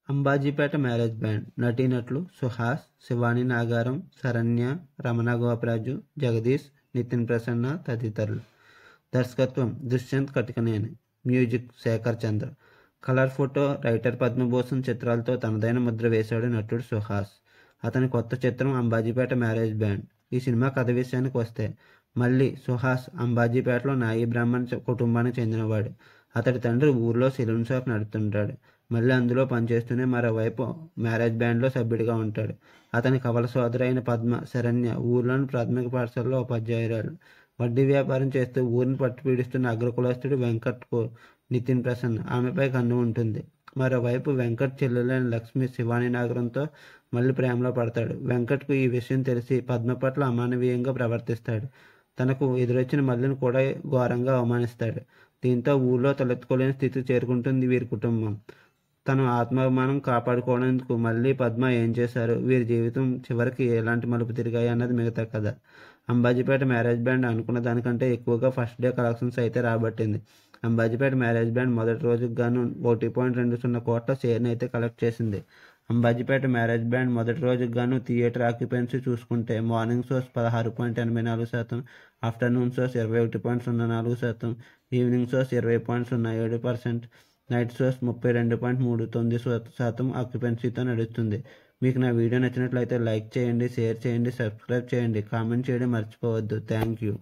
Ambajipeta marriage band నటీనటులు సుహాస్, శివాని నాగారం, శరణ్య, రమణ గోపరాజు, జగదీష్, నితిన్ ప్రసన్న తదితరులు. దర్శకత్వం దుష్యంత్ కటికనేని. మ్యూజిక్ శేఖర్ చంద్ర. కలర్ ఫోటో రైటర్ పద్మభూషణ్ చిత్రాలతో తనదైన ముద్ర వేశాడు నటుడు సుహాస్. అతని కొత్త చిత్రం అంబాజీపేట మ్యారేజ్ బ్యాండ్. ఈ సినిమా కథ విషయానికి వస్తే మళ్ళీ సుహాస్ అంబాజీపేటలో నాయి బ్రాహ్మణ్ కుటుంబానికి చెందినవాడు. అతడి తండ్రి ఊర్లో సెలూన్ షాప్ నడుపుతుంటాడు. మళ్ళీ అందులో పనిచేస్తూనే మరోవైపు మ్యారేజ్ బ్యాండ్లో సభ్యుడిగా ఉంటాడు. అతని కవల సోదరి అయిన పద్మ శరణ్య ఊర్లోని ప్రాథమిక పాఠశాలలో ఉపాధ్యాయురాలు. వడ్డీ వ్యాపారం చేస్తూ ఊరిని పట్టు పీడిస్తున్న అగ్రకులస్తుడు వెంకట్కు నితిన్ ప్రసన్న ఆమెపై కన్ను ఉంటుంది. మరోవైపు వెంకట్ చెల్లెలైన లక్ష్మి శివాని నాగరంతో మళ్ళీ ప్రేమలో పడతాడు. వెంకట్కు ఈ విషయం తెలిసి పద్మ పట్ల అమానవీయంగా ప్రవర్తిస్తాడు. తనకు ఎదురొచ్చిన మల్లిని కూడా ఘోరంగా అవమానిస్తాడు. దీంతో ఊళ్ళో తలెత్తుకోలేని స్థితికి చేరుకుంటుంది వీరి కుటుంబం. తన ఆత్మాభిమానం కాపాడుకోవడానికి మళ్ళీ పద్మ ఏం చేశారు, వీరి జీవితం చివరికి ఎలాంటి మలుపు తిరిగాయి అన్నది మిగతా కథ. అంబాజీపేట మ్యారేజ్ బ్యాండ్ అనుకున్న దానికంటే ఎక్కువగా ఫస్ట్ డే కలెక్షన్స్ అయితే రాబట్టింది. అంబాజీపేట మ్యారేజ్ బ్యాండ్ మొదటి రోజుకు గాను 1.20 కోట్ల షేర్ని అయితే కలెక్ట్ చేసింది. అంబాజీపేట మ్యారేజ్ బ్యాండ్ మొదటి రోజుకు గాను థియేటర్ ఆక్యుపెన్సీ చూసుకుంటే morning shows 16.84%, afternoon shows 21.04%, evening shows 20.07%, night shows 32.39% ఆక్యుపెన్సీతో నడుస్తుంది. మీకు నా వీడియో నచ్చినట్లయితే లైక్ చేయండి, షేర్ చేయండి, సబ్స్క్రైబ్ చేయండి, కామెంట్ చేయడం మర్చిపోవద్దు. Thank you.